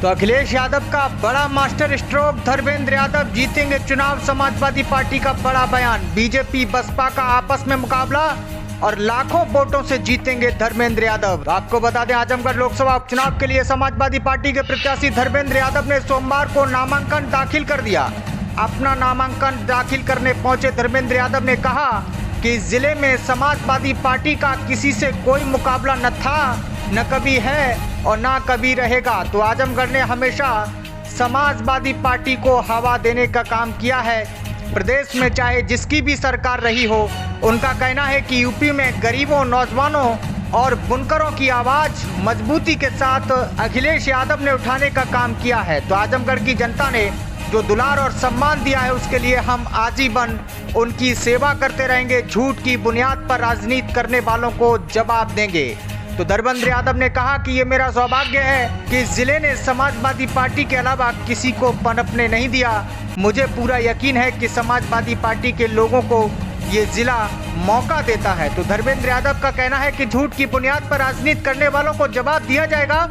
तो अखिलेश यादव का बड़ा मास्टर स्ट्रोक, धर्मेंद्र यादव जीतेंगे चुनाव, समाजवादी पार्टी का बड़ा बयान। बीजेपी बसपा का आपस में मुकाबला और लाखों वोटों से जीतेंगे धर्मेंद्र यादव। आपको बता दें, आजमगढ़ लोकसभा उपचुनाव के लिए समाजवादी पार्टी के प्रत्याशी धर्मेंद्र यादव ने सोमवार को नामांकन दाखिल कर दिया। अपना नामांकन दाखिल करने पहुंचे धर्मेंद्र यादव ने कहा कि इस जिले में समाजवादी पार्टी का किसी से कोई मुकाबला न था, न कभी है और ना कभी रहेगा। तो आजमगढ़ ने हमेशा समाजवादी पार्टी को हवा देने का काम किया है। प्रदेश में चाहे जिसकी भी सरकार रही हो, उनका कहना है कि यूपी में गरीबों, नौजवानों और बुनकरों की आवाज़ मजबूती के साथ अखिलेश यादव ने उठाने का काम किया है। तो आजमगढ़ की जनता ने जो दुलार और सम्मान दिया है, उसके लिए हम आजीवन उनकी सेवा करते रहेंगे। झूठ की बुनियाद पर राजनीति करने वालों को जवाब देंगे। तो धर्मेंद्र यादव ने कहा कि ये मेरा सौभाग्य है कि इस जिले ने समाजवादी पार्टी के अलावा किसी को पनपने नहीं दिया। मुझे पूरा यकीन है कि समाजवादी पार्टी के लोगों को ये जिला मौका देता है। तो धर्मेंद्र यादव का कहना है कि झूठ की बुनियाद पर राजनीति करने वालों को जवाब दिया जाएगा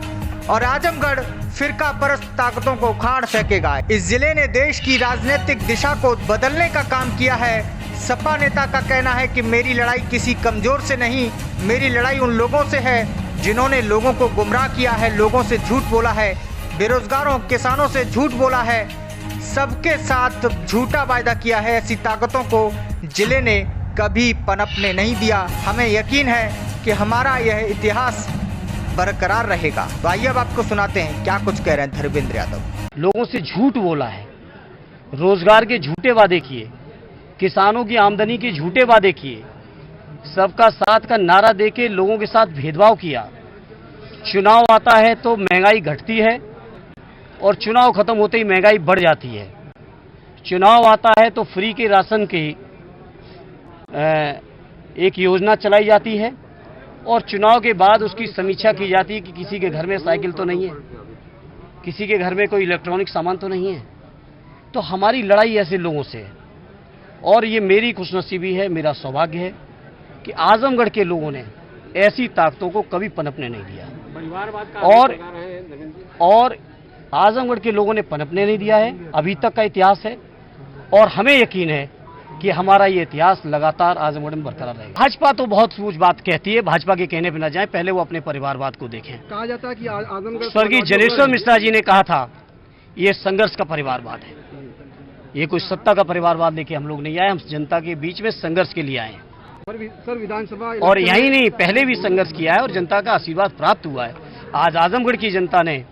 और आजमगढ़ फिरका परस्त ताकतों को उखाड़ फेंकेगा। इस जिले ने देश की राजनीतिक दिशा को बदलने का काम किया है। सपा नेता का कहना है कि मेरी लड़ाई किसी कमजोर से नहीं, मेरी लड़ाई उन लोगों से है जिन्होंने लोगों को गुमराह किया है, लोगों से झूठ बोला है, बेरोजगारों, किसानों से झूठ बोला है, सबके साथ झूठा वायदा किया है। ऐसी ताकतों को जिले ने कभी पनपने नहीं दिया। हमें यकीन है कि हमारा यह इतिहास बरकरार रहेगा। तो आइए अब आपको सुनाते हैं क्या कुछ कह रहे हैं धर्मेंद्र यादव। लोगों से झूठ बोला है, रोजगार के झूठे वादे किए, किसानों की आमदनी के झूठे वादे किए, सबका साथ का नारा देके लोगों के साथ भेदभाव किया। चुनाव आता है तो महंगाई घटती है और चुनाव खत्म होते ही महंगाई बढ़ जाती है। चुनाव आता है तो फ्री के राशन की एक योजना चलाई जाती है और चुनाव के बाद उसकी समीक्षा की जाती है कि किसी के घर में साइकिल तो नहीं है, किसी के घर में कोई इलेक्ट्रॉनिक सामान तो नहीं है। तो हमारी लड़ाई ऐसे लोगों से है और ये मेरी खुशनसीबी है, मेरा सौभाग्य है कि आजमगढ़ के लोगों ने ऐसी ताकतों को कभी पनपने नहीं दिया और आजमगढ़ के लोगों ने पनपने नहीं दिया है। अभी तक का इतिहास है और हमें यकीन है कि हमारा ये इतिहास लगातार आजमगढ़ में बरकरार रहेगा। भाजपा तो बहुत कुछ बात कहती है, भाजपा के कहने पर न जाए, पहले वो अपने परिवारवाद को देखें। कहा जाता है कि आजमगढ़ स्वर्गीय जनेश्वर मिश्रा जी ने कहा था ये संघर्ष का परिवारवाद है, ये कोई सत्ता का परिवारवाद लेके हम लोग नहीं आए, हम जनता के बीच में संघर्ष के लिए आए हैं। सर विधानसभा और यही नहीं, पहले भी संघर्ष किया है और जनता का आशीर्वाद प्राप्त हुआ है। आज आजमगढ़ की जनता ने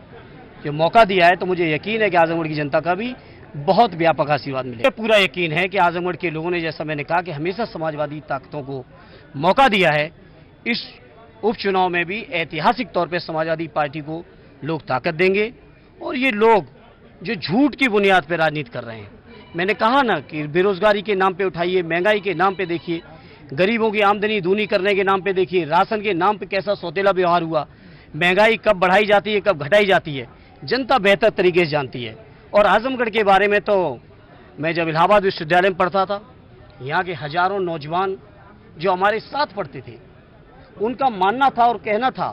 जो मौका दिया है तो मुझे यकीन है कि आजमगढ़ की जनता का भी बहुत व्यापक आशीर्वाद मिलेगा। पूरा यकीन है कि आजमगढ़ के लोगों ने, जैसा मैंने कहा, कि हमेशा समाजवादी ताकतों को मौका दिया है। इस उपचुनाव में भी ऐतिहासिक तौर पर समाजवादी पार्टी को लोग ताकत देंगे और ये लोग जो झूठ की बुनियाद पर राजनीति कर रहे हैं, मैंने कहा ना कि बेरोजगारी के नाम पे उठाइए, महंगाई के नाम पे देखिए, गरीबों की आमदनी दूनी करने के नाम पे देखिए, राशन के नाम पे कैसा सौतेला व्यवहार हुआ। महंगाई कब बढ़ाई जाती है, कब घटाई जाती है, जनता बेहतर तरीके से जानती है। और आजमगढ़ के बारे में तो मैं जब इलाहाबाद विश्वविद्यालय में पढ़ता था, यहाँ के हजारों नौजवान जो हमारे साथ पढ़ते थे, उनका मानना था और कहना था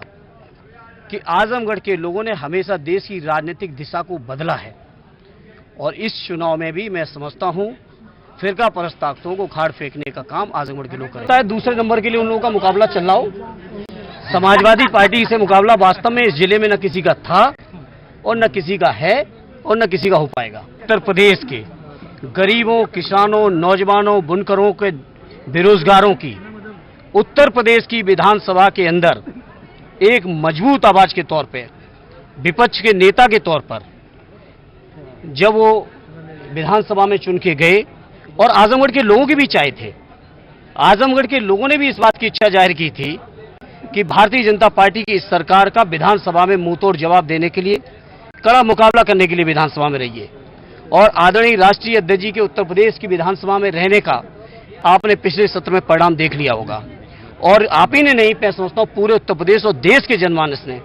कि आजमगढ़ के लोगों ने हमेशा देश की राजनीतिक दिशा को बदला है। और इस चुनाव में भी मैं समझता हूं फिरका परस्त ताकतों को उखाड़ फेंकने का काम आजमगढ़ के लोग करें। दूसरे नंबर के लिए उन लोगों का मुकाबला चल रहा हो, समाजवादी पार्टी से मुकाबला वास्तव में इस जिले में न किसी का था और न किसी का है और न किसी का हो पाएगा। उत्तर प्रदेश के गरीबों, किसानों, नौजवानों, बुनकरों के, बेरोजगारों की उत्तर प्रदेश की विधानसभा के अंदर एक मजबूत आवाज के तौर पर, विपक्ष के नेता के तौर पर जब वो विधानसभा में चुन के गए और आजमगढ़ के लोगों की भी चाहे थे, आजमगढ़ के लोगों ने भी इस बात की इच्छा जाहिर की थी कि भारतीय जनता पार्टी की इस सरकार का विधानसभा में मुंहतोड़ जवाब देने के लिए, कड़ा मुकाबला करने के लिए विधानसभा में रहिए। और आदरणीय राष्ट्रीय अध्यक्ष जी के उत्तर प्रदेश की विधानसभा में रहने का आपने पिछले सत्र में परिणाम देख लिया होगा और आप ही ने नहीं, मैं समझता हूँ पूरे उत्तर प्रदेश और देश के जनमानस ने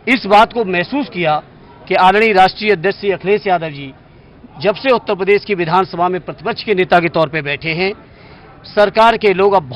इस बात को महसूस किया कि आदरणीय राष्ट्रीय अध्यक्ष श्री अखिलेश यादव जी जब से उत्तर प्रदेश की विधानसभा में प्रतिपक्ष के नेता के तौर पर बैठे हैं, सरकार के लोग अब बहुत